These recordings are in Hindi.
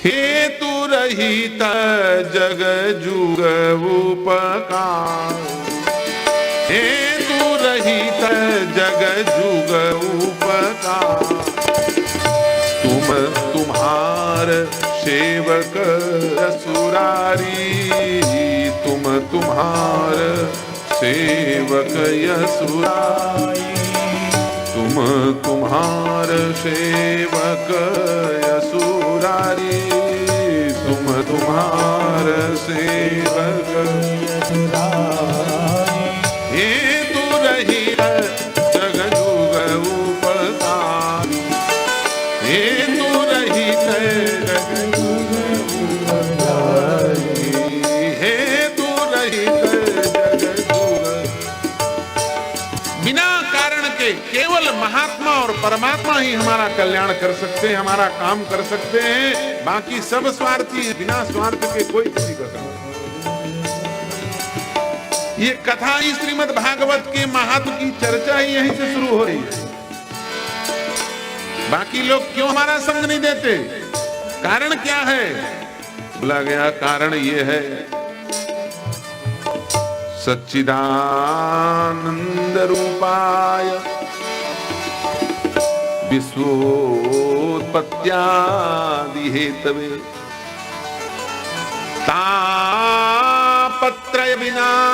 हेतु रहित जग जुग उपकार, हेतु रहित जग जुग उपकार। तुम तुम्हार सेवक असुरारी, तुम तुम्हार सेवक असुरारी, तुम तुम्हार सेवक असुरारी, तुम तुम्हार सेवक असुरारी। हेतु रहित जग जुग उपकार, हेतु रहित जग जुग उपकार, हेतु रहित जग जुग। बिना कारण के केवल महात्मा और परमात्मा ही हमारा कल्याण कर सकते हैं, हमारा काम कर सकते हैं। बाकी सब स्वार्थी, बिना स्वार्थ के कोई किसी का काम। ये कथा ही श्रीमद् भागवत के महत्व की चर्चा ही यहीं से शुरू हो रही है। बाकी लोग क्यों हमारा संग नहीं देते? कारण क्या है? बोला गया कारण ये है, सच्चिदानंद रूपाय विश्वोत्पत्त्यादि हेतवे तापत्रय विनाशाय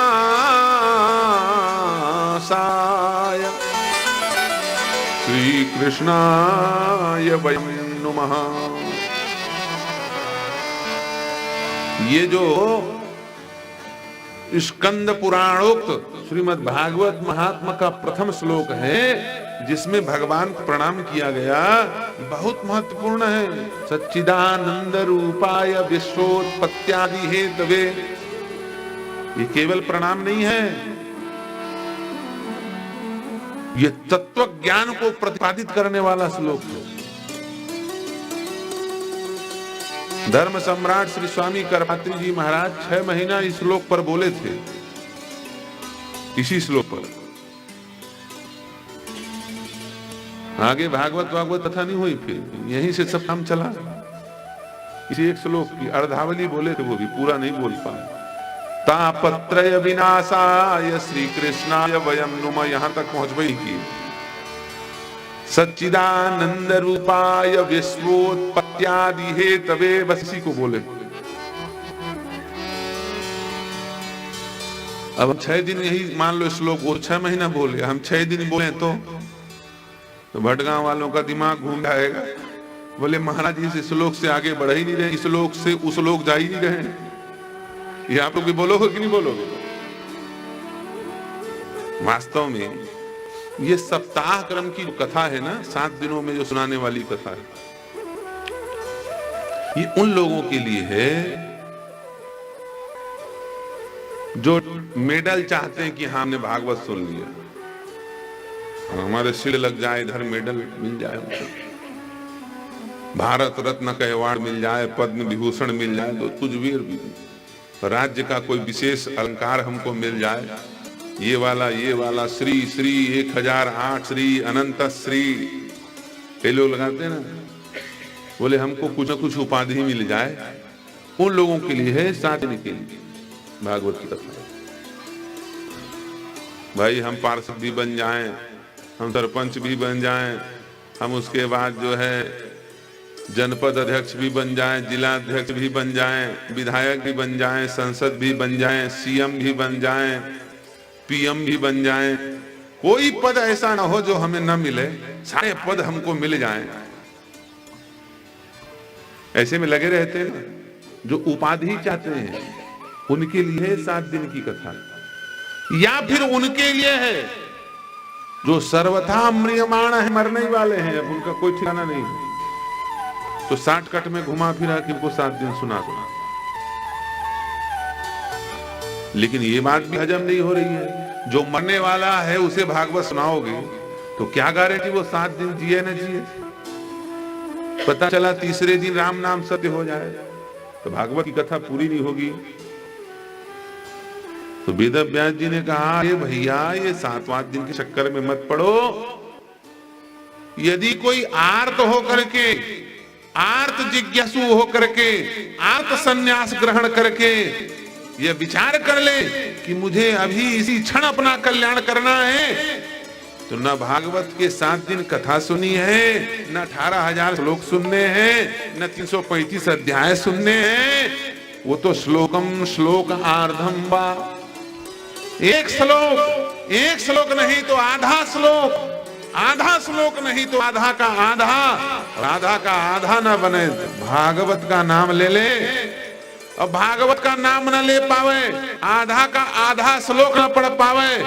श्री कृष्णाय वयं नुमः। ये जो स्कंद पुराणोक्त श्रीमद् भागवत महात्मा का प्रथम श्लोक है, जिसमें भगवान को प्रणाम किया गया, बहुत महत्वपूर्ण है। सच्चिदानंद रूपाय विश्वोत्पत्त्यादि हेतवे, ये केवल प्रणाम नहीं है, ये तत्व ज्ञान को प्रतिपादित करने वाला श्लोक है। धर्म सम्राट श्री स्वामी करपात्री जी महाराज 6 महीना इस श्लोक पर बोले थे, इसी श्लोक पर। आगे भागवत कथा नहीं हुई, फिर यहीं से सब काम चला। इसी एक श्लोक की अर्धावली बोले थे, वो भी पूरा नहीं बोल पाए। तापत्रय विनाशाय श्री कृष्णाय वयं नुमः, यहां तक पहुंच गई की। सच्चिदानंद रूपाय विश्वोत्पत्त्यादि हेतवे, बस इसी को बोले। अब 6 दिन यही मान लो श्लोक, वो 6 महीना बोले, हम 6 दिन बोले तो भटगांव वालों का दिमाग घूम जाएगा। बोले महाराज इस श्लोक से आगे बढ़ ही नहीं रहे, इस श्लोक से उस श्लोक जा ही नहीं रहे। ये आप लोग भी बोलोगे कि नहीं बोलोगे? वास्तव में ये सप्ताह क्रम की जो कथा है ना, 7 दिनों में जो सुनाने वाली कथा है, ये उन लोगों के लिए है जो मेडल चाहते हैं कि हाँ हमने भागवत सुन लिया, हमारे सिर लग जाए, इधर मेडल मिल जाए, भारत रत्न का अवार्ड मिल जाए, पद्म विभूषण मिल जाए, तो कुछ भी राज्य का कोई विशेष अलंकार हमको मिल जाए, ये वाला श्री श्री 1008 श्री अनंत श्री, ये लोग लगाते हैं ना। बोले हमको कुछ न कुछ उपाधि मिल जाए, उन लोगों के लिए है, 7 दिन के लिए भागवत की कथा। भाई हम पार्षद भी बन जाएं, हम सरपंच भी बन जाएं, हम उसके बाद जो है जनपद अध्यक्ष भी बन जाएं, जिला अध्यक्ष भी बन जाएं, विधायक भी बन जाएं, संसद भी बन जाएं, सीएम भी बन जाएं, पीएम भी बन जाएं, कोई पद ऐसा ना हो जो हमें न मिले, सारे पद हमको मिल जाएं। ऐसे में लगे रहते हैं जो उपाधि चाहते हैं, उनके लिए 7 दिन की कथा। या फिर उनके लिए है जो सर्वथा म्रियमाण है, मरने वाले हैं, अब उनका कोई ठिकाना नहीं, तो 60 कट में घुमा फिरा कि उनको 7 दिन सुना दो। लेकिन ये बात भी हजम नहीं हो रही है, जो मरने वाला है उसे भागवत सुनाओगे तो क्या गारंटी वो 7 दिन जिए न जिए। पता चला तीसरे दिन राम नाम सत्य हो जाए तो भागवत की कथा पूरी नहीं होगी। तो वेद व्यास जी ने कहा, ये भैया ये 7वां दिन के चक्कर में मत पड़ो। यदि कोई आर्त हो करके आर्त जिज्ञासु होकर के, आर्त संन्यास ग्रहण करके यह विचार कर ले कि मुझे अभी इसी क्षण अपना कल्याण करना है, तो न भागवत के 7 दिन कथा सुनी है, न 18,000 श्लोक सुनने हैं, न 335 अध्याय सुनने हैं। वो तो श्लोकम श्लोक आर्धम वा, एक श्लोक नहीं तो आधा श्लोक, आधा श्लोक नहीं तो आधा का आधा न बने। भागवत का नाम ले ले, अब भागवत का नाम न ले पावे, आधा का आधा श्लोक न पढ़ पावे,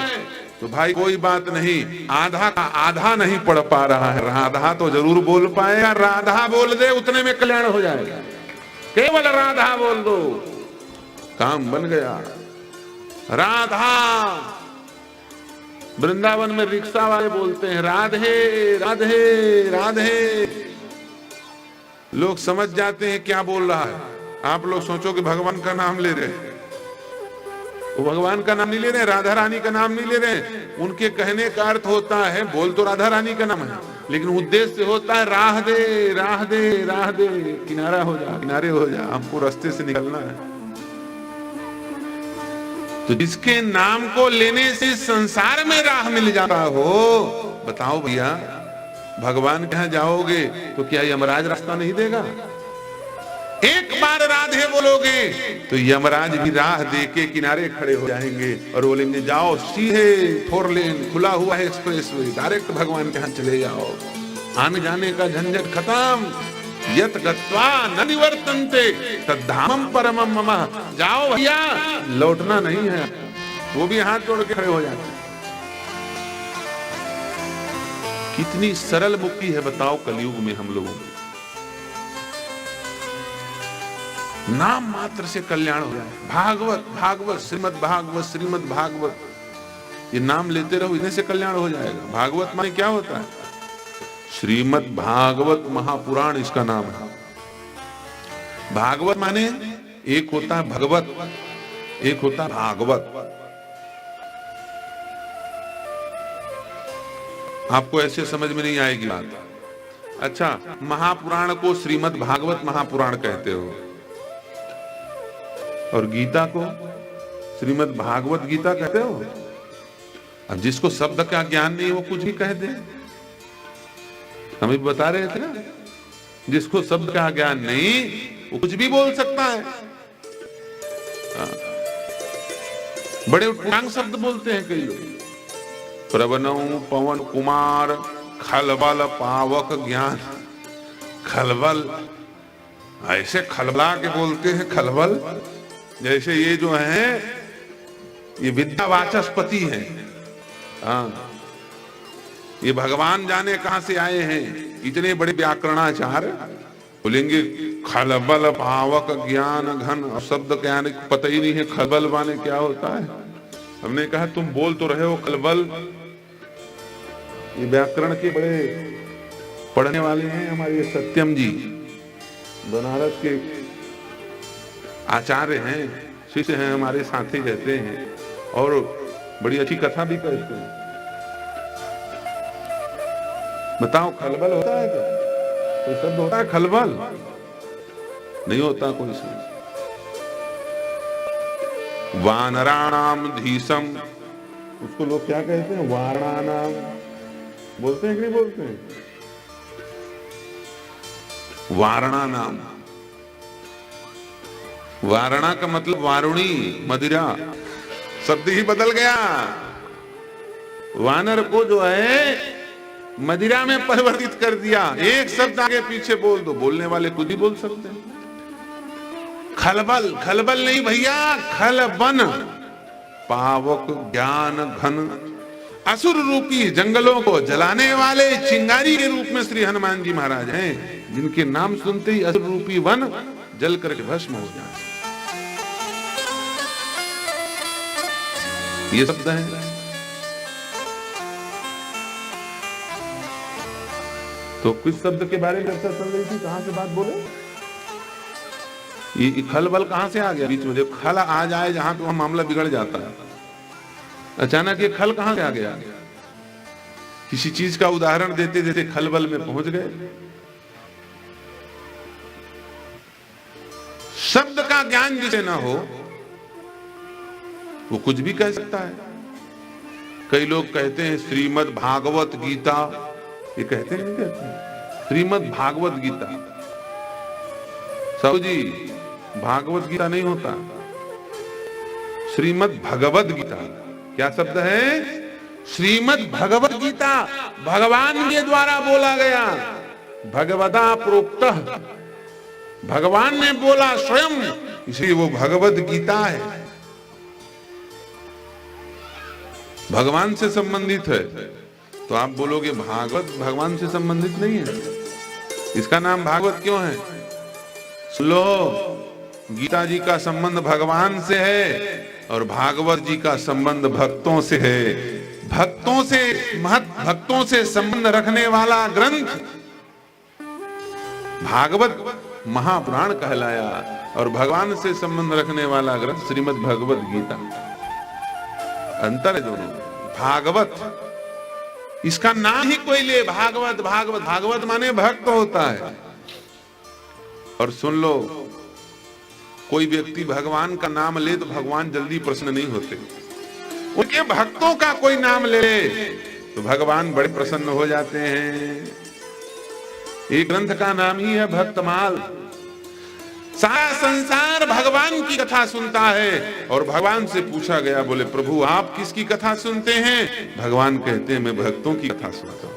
तो भाई कोई बात नहीं, आधा का आधा नहीं पढ़ पा रहा है, राधा तो जरूर बोल पाएगा। राधा बोल दे, उतने में कल्याण हो जाएगा। केवल राधा बोल दो, काम बन गया। राधा, वृंदावन में रिक्शा वाले बोलते हैं राधे राधे राधे, लोग समझ जाते हैं क्या बोल रहा है। आप लोग सोचो कि भगवान का नाम ले रहे हैं, वो भगवान का नाम नहीं ले रहे, राधा रानी का नाम नहीं ले रहे। उनके कहने का अर्थ होता है, बोल तो राधा रानी का नाम है, लेकिन उद्देश्य होता है राह दे राह दे राह दे, किनारा हो जा, किनारे हो जा, हमको रास्ते से निकलना है। तो जिसके नाम को लेने से संसार में राह मिल जाता हो, बताओ भैया, भगवान के यहां जाओगे तो क्या यमराज रास्ता नहीं देगा? एक बार राधे बोलोगे तो यमराज भी राह देके किनारे खड़े हो जाएंगे और बोलेंगे जाओ सीधे 4 लेन खुला हुआ है एक्सप्रेसवे, डायरेक्ट भगवान के यहां चले जाओ, आने जाने का झंझट खत्म। यत गत्वा न निवर्तन्ते तद्धामं परमं मम, जाओ भैया, लौटना नहीं है। वो भी हाथ जोड़ के खड़े हो जाते। कितनी सरल मुक्ति है बताओ कलयुग में हम लोगों की। नाम मात्र से कल्याण हो जाए। भागवत भागवत श्रीमद् भागवत श्रीमद् भागवत, ये नाम लेते रहो, इन्हीं से कल्याण हो जाएगा। भागवत माने क्या होता है? श्रीमद् भागवत महापुराण इसका नाम है। भागवत माने एक होता है भगवत, एक होता है भागवत। आपको ऐसे समझ में नहीं आएगी बात। अच्छा, महापुराण को श्रीमद् भागवत महापुराण कहते हो और गीता को श्रीमद् भागवत गीता कहते हो। अब जिसको शब्द का ज्ञान नहीं वो कुछ भी कह दे। हम भी बता रहे थे ना, जिसको शब्द का ज्ञान नहीं वो कुछ भी बोल सकता है। बड़े उठांग शब्द बोलते हैं कई लोग। प्रवनौ पवन कुमार खलबल पावक ज्ञान। खलबल ऐसे खलबला के बोलते हैं, खलबल जैसे ये जो है ये विद्यावाचस्पति हैं। हाँ, ये भगवान जाने कहां से आए हैं, इतने बड़े व्याकरणाचार्य बोलेंगे खलबल पावक ज्ञान घन। शब्द क्या पता ही नहीं है खलबल माने क्या होता है। हमने कहा तुम बोल तो रहे हो खलबल, ये व्याकरण के बड़े पढ़ने वाले हैं हमारे सत्यम जी, बनारस के आचार्य हैं, शिष्य हैं, हमारे साथ ही रहते हैं और बड़ी अच्छी कथा भी कहते हैं। बताओ खलबल होता है क्या? कोई शब्द होता है खलबल? नहीं होता कोई शब्द। वानराणाम धीसम, उसको लोग क्या कहते हैं? वारणानाम बोलते हैं कि नहीं बोलते हैं? वारणानाम, वारणा का मतलब वारुणी मदिरा, शब्द ही बदल गया। वानर को जो है मदिरा में परिवर्तित कर दिया। एक शब्द आगे पीछे बोल दो, बोलने वाले खुद ही बोल सकते हैं। खलबल, खलबल नहीं भैया, खलबन पावक ज्ञान घन। असुर रूपी जंगलों को जलाने वाले चिंगारी के रूप में श्री हनुमान जी महाराज हैं, जिनके नाम सुनते ही असुर रूपी वन जल करके भस्म हो जाए। ये शब्द है। तो किस शब्द के बारे में चर्चा चल रही थी? कहां से बात बोले? ये खलबल कहां से आ गया बीच में? जब खल आ जाए जहां तो मामला बिगड़ जाता है। अचानक ये खल कहां से आ गया? किसी चीज का उदाहरण देते देते खलबल में पहुंच गए। शब्द का ज्ञान जिसे ना हो वो कुछ भी कह सकता है। कई लोग कहते हैं श्रीमद् भागवत गीता, ये कहते नहीं कहते हैं श्रीमद् भागवत गीता। साहू जी, भागवत गीता नहीं होता, श्रीमद् भगवत गीता। क्या शब्द है? श्रीमद् भगवत गीता, भगवान के द्वारा बोला गया, भगवता प्रोक्तः, भगवान ने बोला स्वयं, इसलिए वो भगवत गीता है, भगवान से संबंधित है। तो आप बोलोगे भागवत भगवान से संबंधित नहीं है, इसका नाम भागवत क्यों है? सुन लो, गीता जी का संबंध भगवान से है और भागवत जी का संबंध भक्तों से है। भक्तों से, महत भक्तों से संबंध रखने वाला ग्रंथ भागवत महापुराण कहलाया और भगवान से संबंध रखने वाला ग्रंथ श्रीमद् भगवत गीता। अंतर है दोनों। भागवत, इसका नाम ही कोई ले, भागवत भागवत, भागवत माने भक्त होता है। और सुन लो, कोई व्यक्ति भगवान का नाम ले तो भगवान जल्दी प्रसन्न नहीं होते, उनके भक्तों का कोई नाम ले तो भगवान बड़े प्रसन्न हो जाते हैं। एक ग्रंथ का नाम ही है भक्तमाल। सारा संसार भगवान की कथा सुनता है और भगवान से पूछा गया, बोले प्रभु आप किसकी कथा सुनते हैं? भगवान कहते हैं मैं भक्तों की कथा सुनता हूं।